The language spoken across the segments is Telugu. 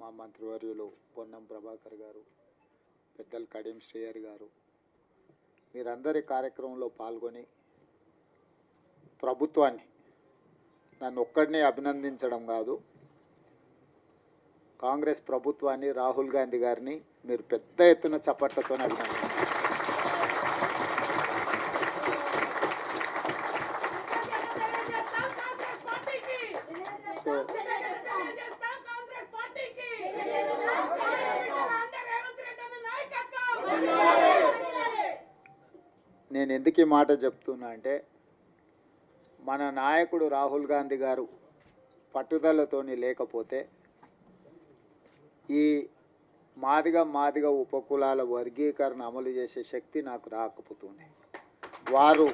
మా మంత్రివర్యులు పొన్నం ప్రభాకర్ గారు, పెద్దలు కడియం శ్రీహరి గారు, మీరందరి కార్యక్రమంలో పాల్గొని ప్రభుత్వాన్ని నన్ను ఒక్కడినే అభినందించడం కాదు, కాంగ్రెస్ ప్రభుత్వాన్ని, రాహుల్ గాంధీ గారిని మీరు పెద్ద ఎత్తున చప్పట్లతో అభినందించారు. నేను ఎందుకు ఈ మాట చెప్తున్నా అంటే, మన నాయకుడు రాహుల్ గాంధీ గారు పట్టుదలతోని లేకపోతే ఈ మాదిగ ఉపకులాల వర్గీకరణ అమలు చేసే శక్తి నాకు రాకపోతుంది. వారు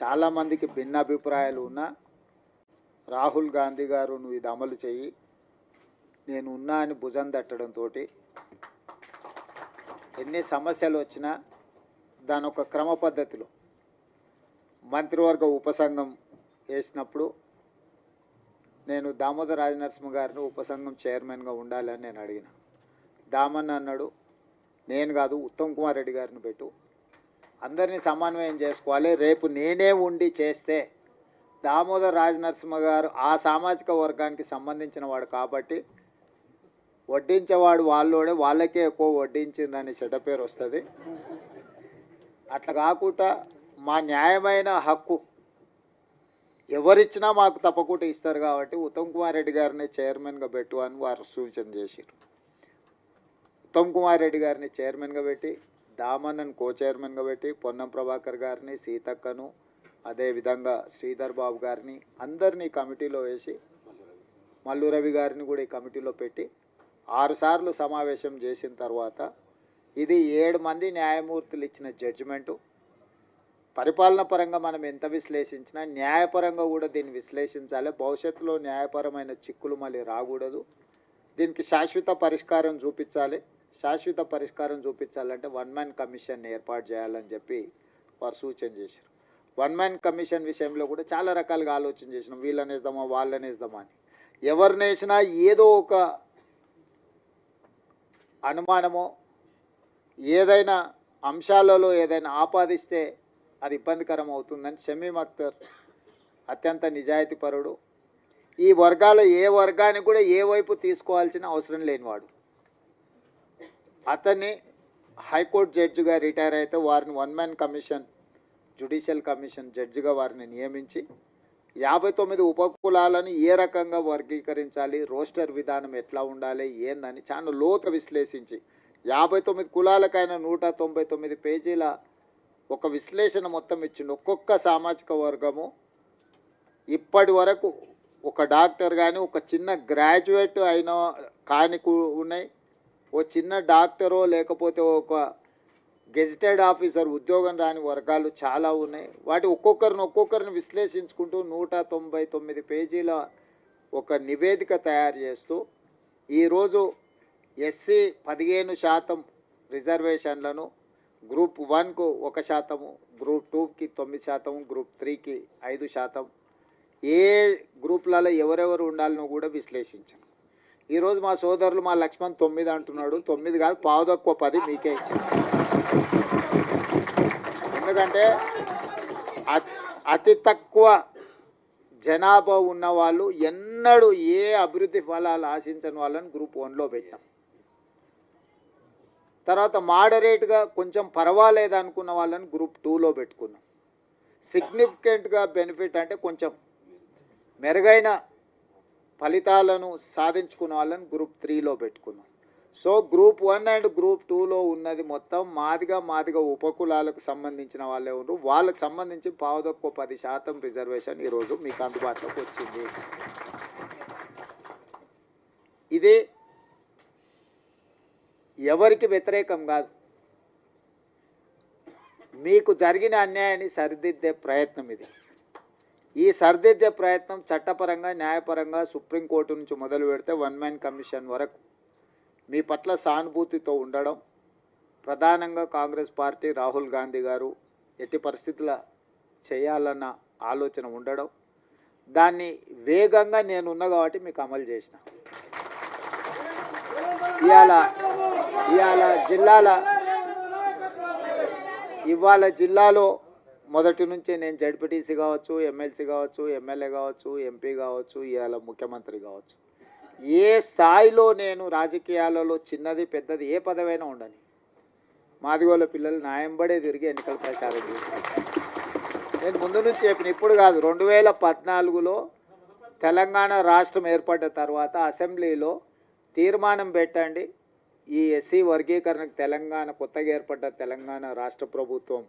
చాలామందికి భిన్న అభిప్రాయాలు ఉన్నా, రాహుల్ గాంధీ గారు నువ్వు ఇది అమలు చెయ్యి, నేను ఉన్నా అని భుజం తట్టడంతో ఎన్ని సమస్యలు వచ్చినా దాని ఒక క్రమ పద్ధతిలో మంత్రివర్గ ఉపసంఘం వేసినప్పుడు నేను దామోదర్ రాజనరసింహ గారిని ఉపసంఘం చైర్మన్గా ఉండాలని నేను అడిగిన. దామన్న అన్నాడు, నేను కాదు ఉత్తమ్ కుమార్ రెడ్డి గారిని పెట్టు, అందరినీ సమన్వయం చేసుకోవాలి, రేపు నేనే ఉండి చేస్తే దామోదర్ రాజనరసింహ గారు ఆ సామాజిక వర్గానికి సంబంధించిన వాడు కాబట్టి వడ్డించేవాడు వాళ్ళోడే, వాళ్ళకే ఎక్కువ వడ్డించిందని చెడ్డ పేరు వస్తుంది. అట్లా కాకుండా మా న్యాయమైన హక్కు ఎవరిచ్చినా మాకు తప్పకుండా ఇస్తారు కాబట్టి ఉత్తమ్ కుమార్ రెడ్డి గారిని చైర్మన్గా పెట్టు అని వారు సూచన చేశారు. ఉత్తమ్ కుమార్ రెడ్డి గారిని చైర్మన్గా పెట్టి, దామన్నను కో చైర్మన్గా పెట్టి, పొన్నం ప్రభాకర్ గారిని, సీతక్కను, అదేవిధంగా శ్రీధర్ బాబు గారిని అందరినీ కమిటీలో వేసి, మల్లు రవి గారిని కూడా ఈ కమిటీలో పెట్టి 6 సార్లు సమావేశం చేసిన తర్వాత ఇది 7 మంది న్యాయమూర్తులు ఇచ్చిన జడ్జిమెంటు. పరిపాలన పరంగా మనం ఎంత విశ్లేషించినా న్యాయపరంగా కూడా దీన్ని విశ్లేషించాలి. భవిష్యత్తులో న్యాయపరమైన చిక్కులు మళ్ళీ రాకూడదు. దీనికి శాశ్వత పరిష్కారం చూపించాలి. శాశ్వత పరిష్కారం చూపించాలంటే 1 మ్యాన్ కమిషన్ ఏర్పాటు చేయాలని చెప్పి వారు సూచన చేశారు. 1 మ్యాన్ కమిషన్ విషయంలో కూడా చాలా రకాలుగా ఆలోచన చేసినాం. వీళ్ళని వేద్దామా, వాళ్ళని వేద్దామా అని. ఎవరిని వేసినా ఏదో ఒక అనుమానమో ఏదైనా అంశాలలో ఏదైనా ఆపాదిస్తే అది ఇబ్బందికరం అవుతుందని షమీమ్ అఖ్తర్ అత్యంత నిజాయితీపరుడు, ఈ వర్గాల ఏ వర్గానికి కూడా ఏ వైపు తీసుకోవాల్సిన అవసరం లేనివాడు. అతన్ని హైకోర్టు జడ్జిగా రిటైర్ అయితే వారిని 1 మ్యాన్ కమిషన్, జ్యుడిషియల్ కమిషన్ జడ్జిగా వారిని నియమించి 59 ఉపకులాలను ఏ రకంగా వర్గీకరించాలి, రోస్టర్ విధానం ఎట్లా ఉండాలి ఏందని చాలా లోతు విశ్లేషించి 59 కులాలకైనా 199 పేజీల ఒక విశ్లేషణ మొత్తం ఇచ్చిండు. ఒక్కొక్క సామాజిక వర్గము ఇప్పటి వరకు ఒక డాక్టర్ కానీ, ఒక చిన్న గ్రాడ్యుయేట్ అయిన కాని ఉన్నాయి, ఓ చిన్న డాక్టరో లేకపోతే ఒక గెజిటెడ్ ఆఫీసర్ ఉద్యోగం రాని వర్గాలు చాలా ఉన్నాయి. వాటి ఒక్కొక్కరిని విశ్లేషించుకుంటూ 199 పేజీల ఒక నివేదిక తయారు చేస్తూ ఈరోజు ఎస్సీ 15% రిజర్వేషన్లను గ్రూప్ 1కు 1%, గ్రూప్ 2కి 9%, గ్రూప్ 3కి 5%, ఏ గ్రూపులలో ఎవరెవరు ఉండాలనో కూడా విశ్లేషించాను. ఈరోజు మా సోదరులు మా లక్ష్మణ్ 9 అంటున్నాడు. 9 కాదు, పావు తక్కువ 10 మీకే ఇచ్చాను. ఎందుకంటే అతి తక్కువ జనాభా ఉన్న వాళ్ళు ఎన్నడూ ఏ అభివృద్ధి ఫలాలు ఆశించని వాళ్ళని గ్రూప్ 1లో పెట్టాం. తర్వాత మోడరేట్గా కొంచెం పర్వాలేదు అనుకున్న వాళ్ళని గ్రూప్ 2లో పెట్టుకున్నాం. సిగ్నిఫికెంట్గా బెనిఫిట్ అంటే కొంచెం మెరుగైన ఫలితాలను సాధించుకున్న వాళ్ళని గ్రూప్ 3లో పెట్టుకున్నాం. సో గ్రూప్ 1 అండ్ గ్రూప్ 2లో ఉన్నది మొత్తం మాదిగ ఉపకులాలకు సంబంధించిన వాళ్ళే ఉన్నారు. వాళ్ళకు సంబంధించి పావు తక్కువ 10% రిజర్వేషన్ ఈరోజు మీకు అందుబాటులోకి వచ్చింది. ఇది ఎవరికి వ్యతిరేకం కాదు, మీకు జరిగిన అన్యాయాన్ని సరిదిద్దే ప్రయత్నం ఇది. ఈ సరిదిద్దే ప్రయత్నం చట్టపరంగా, న్యాయపరంగా సుప్రీంకోర్టు నుంచి మొదలు పెడితే 1 మ్యాన్ కమిషన్ వరకు మీ పట్ల సానుభూతితో ఉండడం, ప్రధానంగా కాంగ్రెస్ పార్టీ, రాహుల్ గాంధీ గారు ఎట్టి పరిస్థితుల చేయాలన్న ఆలోచన ఉండడం, దాన్ని వేగంగా నేనున్నా కాబట్టి మీకు అమలు చేసిన. ఇవాళ జిల్లాలో మొదటి నుంచి నేను జడ్పీటీసీ కావచ్చు, ఎమ్మెల్సీ కావచ్చు, ఎమ్మెల్యే కావచ్చు, ఎంపీ కావచ్చు, ఇవాళ ముఖ్యమంత్రి కావచ్చు, ఏ స్థాయిలో నేను రాజకీయాలలో చిన్నది పెద్దది ఏ పదవైనా ఉండని మాదిగోళ్ళ పిల్లలు న్యాయంబడే తిరిగి ఎన్నికల ప్రచారం చేశారు. నేను ముందు నుంచి చెప్పిన, ఇప్పుడు కాదు, 2014లో తెలంగాణ రాష్ట్రం ఏర్పడ్డ తర్వాత అసెంబ్లీలో తీర్మానం పెట్టండి, ఈ ఎస్సీ వర్గీకరణకు తెలంగాణ కొత్తగా ఏర్పడ్డ తెలంగాణ రాష్ట్ర ప్రభుత్వం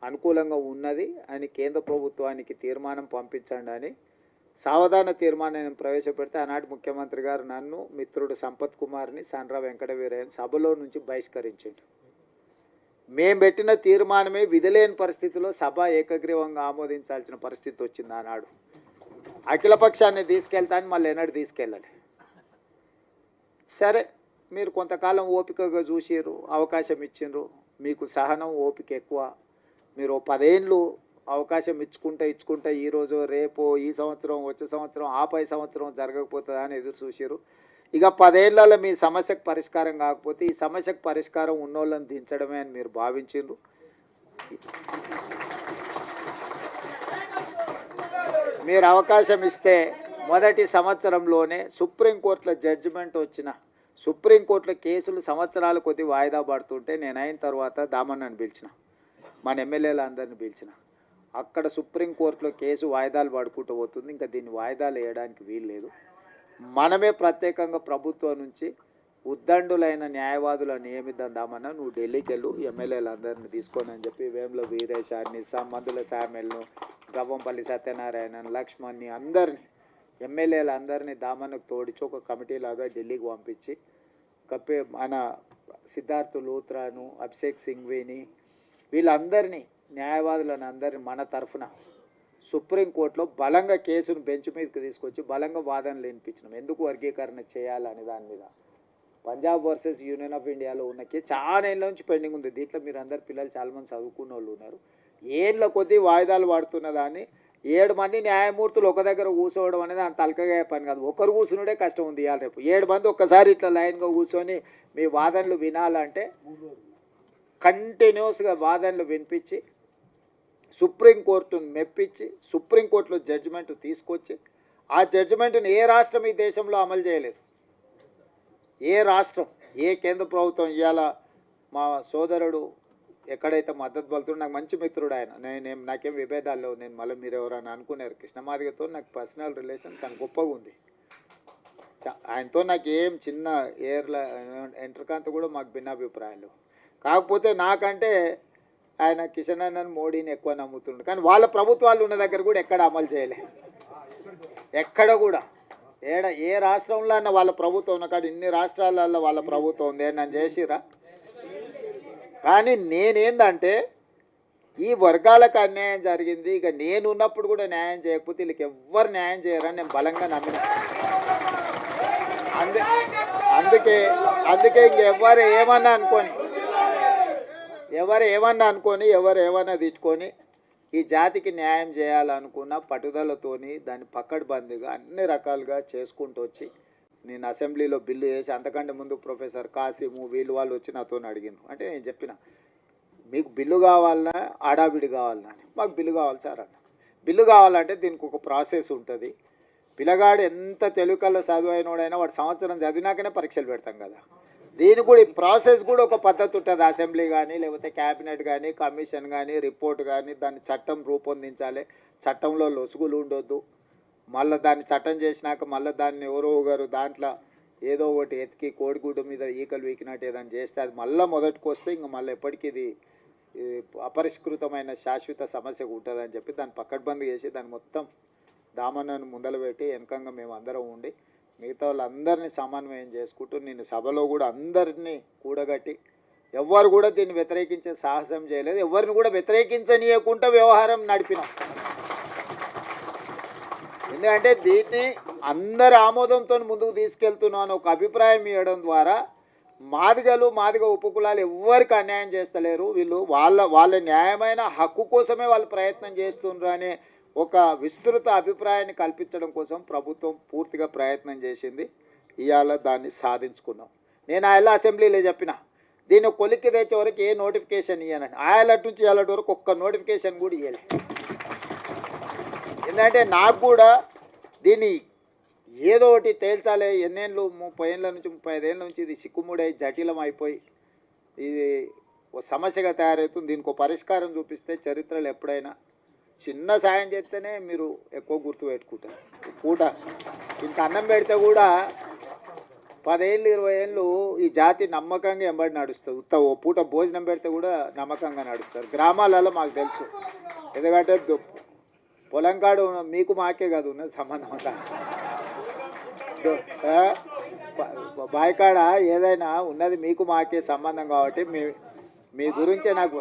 అనుకూలంగా ఉన్నది అని కేంద్ర ప్రభుత్వానికి తీర్మానం పంపించండి అని సావధాన తీర్మానాన్ని ప్రవేశపెడితే ఆనాటి ముఖ్యమంత్రి గారు నన్ను, మిత్రుడు సంపత్ కుమార్ని, సండ్ర వెంకటవీరయ్యని సభలో నుంచి బహిష్కరించిండు. మేము పెట్టిన తీర్మానమే విధిలేని పరిస్థితిలో సభ ఏకగ్రీవంగా ఆమోదించాల్సిన పరిస్థితి వచ్చింది. ఆనాడు అఖిలపక్షాన్ని తీసుకెళ్తాను, మళ్ళీ ఎన్నడూ తీసుకెళ్ళాలి. సరే, మీరు కొంతకాలం ఓపికగా చూసిర్రు, అవకాశం ఇచ్చిండ్రు, మీకు సహనం ఓపిక ఎక్కువ, మీరు 10 ఏళ్ళు అవకాశం ఇచ్చుకుంటా ఈరోజు రేపు ఈ సంవత్సరం వచ్చే సంవత్సరం ఆపై సంవత్సరం జరగకపోతుందా అని ఎదురు చూసిర్రు. ఇక 10 ఏళ్లలో మీ సమస్యకు పరిష్కారం కాకపోతే ఈ సమస్యకు పరిష్కారం ఉన్నోళ్ళని దించడమే అని మీరు భావించిండ్రు. మీరు అవకాశం ఇస్తే మొదటి సంవత్సరంలోనే సుప్రీంకోర్టులో జడ్జిమెంట్ వచ్చిన, సుప్రీంకోర్టులో కేసులు సంవత్సరాల కొద్ది వాయిదా పడుతుంటే నేను అయిన తర్వాత దామన్నని పిలిచిన, మన ఎమ్మెల్యేలు అందరిని పిలిచిన, అక్కడ సుప్రీంకోర్టులో కేసు వాయిదాలు పడుకుంటూ పోతుంది, ఇంకా దీన్ని వాయిదాలు వేయడానికి వీలు లేదు, మనమే ప్రత్యేకంగా ప్రభుత్వం నుంచి ఉద్దండులైన న్యాయవాదులను నియమిద్దామన్నా, నువ్వు ఢిల్లీకి వెళ్ళు, ఎమ్మెల్యేలు అందరిని తీసుకొని అని చెప్పి వేముల వీరేశాన్ని, మందుల శామ్యుల్ను, గవ్వంపల్లి సత్యనారాయణన్, లక్ష్మణ్ని, అందరినీ ఎమ్మెల్యేలు అందరినీ దామన్నకు తోడిచి ఒక కమిటీలాగా ఢిల్లీకి పంపించి మన సిద్ధార్థ్ లూత్రాను, అభిషేక్ సింఘ్వీని, వీళ్ళందరినీ న్యాయవాదులను అందరినీ మన తరఫున సుప్రీంకోర్టులో బలంగా కేసును బెంచ్ మీదకి తీసుకొచ్చి బలంగా వాదనలు వినిపించినాం. ఎందుకు వర్గీకరణ చేయాలని దాని మీద పంజాబ్ వర్సెస్ యూనియన్ ఆఫ్ ఇండియాలో ఉన్న కేసు చాలా ఏళ్ళ నుంచి పెండింగ్ ఉంది. దీంట్లో మీరు అందరు పిల్లలు చాలామంది చదువుకున్న వాళ్ళు ఉన్నారు. ఏళ్ళ కొద్దీ వాయిదాలు పడుతున్న దాన్ని 7 మంది న్యాయమూర్తులు ఒక దగ్గర కూర్చోవడం అనేది అంత అల్కగా పని కాదు. ఒకరు కూర్చునుడే కష్టం ఉంది. ఇవాళ రేపు 7 మంది ఒక్కసారి ఇట్లా లైన్గా కూర్చొని మీ వాదనలు వినాలంటే కంటిన్యూస్గా వాదనలు వినిపించి సుప్రీంకోర్టును మెప్పించి సుప్రీంకోర్టులో జడ్జిమెంట్ తీసుకొచ్చి ఆ జడ్జిమెంట్ని ఏ రాష్ట్రం ఈ దేశంలో అమలు చేయలేదు. ఏ రాష్ట్రం, ఏ కేంద్ర ప్రభుత్వం. ఇవాళ మా సోదరుడు ఎక్కడైతే మద్దతు పలుతుండో, నాకు మంచి మిత్రుడు ఆయన, నాకేం విభేదాలు లేవు. నేను మళ్ళీ మీరు ఎవరైనా అనుకున్నారు, కృష్ణమాదిగతో నాకు పర్సనల్ రిలేషన్ చాలా గొప్పగా ఉంది. ఆయనతో నాకు ఏం చిన్న ఎంట్రకాంత కూడా మాకు భిన్నాభిప్రాయాలు. కాకపోతే నాకంటే ఆయన కిషన్ అన్నను, మోడీని ఎక్కువ నమ్ముతుండు. కానీ వాళ్ళ ప్రభుత్వాలు ఉన్న దగ్గర కూడా ఎక్కడ అమలు చేయలే, ఎక్కడ కూడా. ఏ రాష్ట్రంలో అన్న వాళ్ళ ప్రభుత్వం ఉన్న కాదు, ఇన్ని రాష్ట్రాలలో వాళ్ళ ప్రభుత్వం ఉంది, నన్ను చేసిరా. కానీ నేనేందంటే ఈ వర్గాలకు అన్యాయం జరిగింది, ఇక నేను ఉన్నప్పుడు కూడా న్యాయం చేయకపోతే వీళ్ళకి ఎవ్వరు న్యాయం చేయరని నేను బలంగా నమ్మిన. అందుకే ఇంకెవ్వరు ఏమన్నా అనుకొని ఎవరు ఏమన్నా తెచ్చుకొని ఈ జాతికి న్యాయం చేయాలనుకున్న పట్టుదలతోని దాన్ని పక్కడబందీగా అన్ని రకాలుగా చేసుకుంటూ వచ్చి నేను అసెంబ్లీలో బిల్లు చేసి, అంతకంటే ముందు ప్రొఫెసర్ కాసిము వాళ్ళు వచ్చి నాతో అడిగినారు. అంటే నేను చెప్పిన, మీకు బిల్లు కావాలన్నా ఆడాబిడి కావాలన్నా అని. మాకు బిల్లు కావాలి సార్ అన్న. బిల్లు కావాలంటే దీనికి ఒక ప్రాసెస్ ఉంటుంది. పిల్లగాడు ఎంత తెలుగులో చదువైనోడైనా వాడు సంవత్సరం చదివినాకనే పరీక్షలు పెడతాం కదా. దీనికి కూడా ఈ ప్రాసెస్ కూడా ఒక పద్ధతి ఉంటుంది. అసెంబ్లీ కానీ లేకపోతే క్యాబినెట్ కానీ కమిషన్ కానీ రిపోర్ట్ కానీ దాన్ని చట్టం రూపొందించాలి. చట్టంలో లొసుగులు ఉండొద్దు. మళ్ళీ దాన్ని చట్టం చేసినాక మళ్ళీ దాన్ని ఎవరో ఒకరు దాంట్లో ఏదో ఒకటి ఎతికి కోడిగుడ్డు మీద ఈకలు వీకినట్టు ఏదైనా చేస్తే అది మళ్ళీ మొదటికి వస్తే ఇంక మళ్ళీ ఎప్పటికీ ఇది అపరిష్కృతమైన శాశ్వత సమస్య ఉంటుందని చెప్పి దాన్ని పక్కడ్బందీ చేసి దాన్ని మొత్తం దామన్నను ముందలు పెట్టి వెనకంగా మేము అందరం ఉండి మిగతా వాళ్ళందరినీ సమన్వయం చేసుకుంటూ నేను సభలో కూడా అందరినీ కూడగట్టి ఎవ్వరు కూడా దీన్ని వ్యతిరేకించే సాహసం చేయలేదు. ఎవరిని కూడా వ్యతిరేకించనీయకుండా వ్యవహారం నడిపినాం. ఎందుకంటే దీన్ని అందరి ఆమోదంతో ముందుకు తీసుకెళ్తున్నాను ఒక అభిప్రాయం ఇవ్వడం ద్వారా మాదిగ ఉపకులాలు ఎవ్వరికి అన్యాయం చేస్తలేరు. వీళ్ళు వాళ్ళ న్యాయమైన హక్కు కోసమే వాళ్ళు ప్రయత్నం చేస్తున్నారు అనే ఒక విస్తృత అభిప్రాయాన్ని కల్పించడం కోసం ప్రభుత్వం పూర్తిగా ప్రయత్నం చేసింది. ఇవాళ దాన్ని సాధించుకున్నాం. నేను ఆయల అసెంబ్లీలో చెప్పిన దీన్ని కొలిక్కి తెచ్చే వరకు ఏ నోటిఫికేషన్ ఇవ్వనండి. ఆయలటి నుంచి ఇవాళటి వరకు ఒక్క నోటిఫికేషన్ కూడా ఇవ్వలే. ఎందుకంటే నాకు కూడా దీన్ని ఏదో ఒకటి తేల్చాలి. ఎన్నేళ్ళు 30 ఏళ్ళ నుంచి 35 ఏళ్ళ నుంచి ఇది సిక్కుముడై జటిలం అయిపోయి ఇది ఒక సమస్యగా తయారవుతుంది. దీనికి ఒక పరిష్కారం చూపిస్తే చరిత్రలో ఎప్పుడైనా చిన్న సాయం చేస్తేనే మీరు ఎక్కువ గుర్తుపెట్టుకుంటారు. పూట ఇంత అన్నం పెడితే కూడా 10 ఏళ్ళు 20 ఏళ్ళు ఈ జాతి నమ్మకంగా ఎంబడి నడుస్తుంది. ఓ పూట భోజనం పెడితే కూడా నమ్మకంగా నడుస్తారు. గ్రామాలలో మాకు తెలుసు. ఎందుకంటే పొలంకాడు మీకు మాకే కాదు ఉన్నది సంబంధం అంతా. బాయికాడ ఏదైనా ఉన్నది మీకు మాకే సంబంధం కాబట్టి మీ గురించే నాకు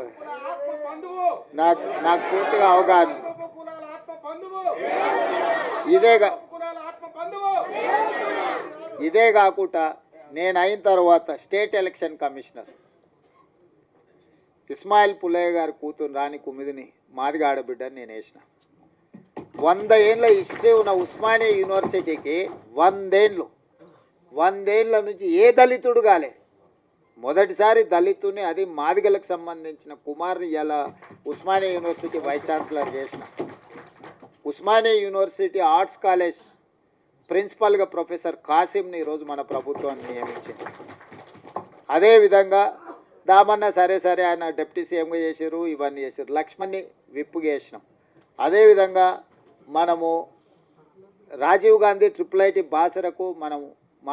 పూర్తిగా అవగాహన. ఇదే కాకుండా నేను అయిన తర్వాత state election commissioner Ismail Pullaiah గారి కూతురు రాణి కుమిదిని మాదిగా ఆడబిడ్డని నేను వేసిన. 100 ఏళ్ళ హిస్టరీ ఉన్న ఉస్మానియా యూనివర్సిటీకి 100 ఏళ్ళ నుంచి ఏ దళితుడు కాలే. మొదటిసారి దళితుని, అది మాదిగలకు సంబంధించిన కుమార్ని ఇలా ఉస్మానియా యూనివర్సిటీ వైస్ ఛాన్సలర్ చేసిన. ఉస్మానియా యూనివర్సిటీ ఆర్ట్స్ కాలేజ్ ప్రిన్సిపల్గా ప్రొఫెసర్ కాసిమ్ని ఈరోజు మన ప్రభుత్వాన్ని నియమించింది. అదేవిధంగా దామన్న సరే ఆయన డిప్యూటీ సీఎంగా చేశారు, ఇవన్నీ చేశారు. లక్ష్మణ్ని విప్పుగా చేసినాం. అదేవిధంగా మనము రాజీవ్ గాంధీ IIIT బాసరకు మనము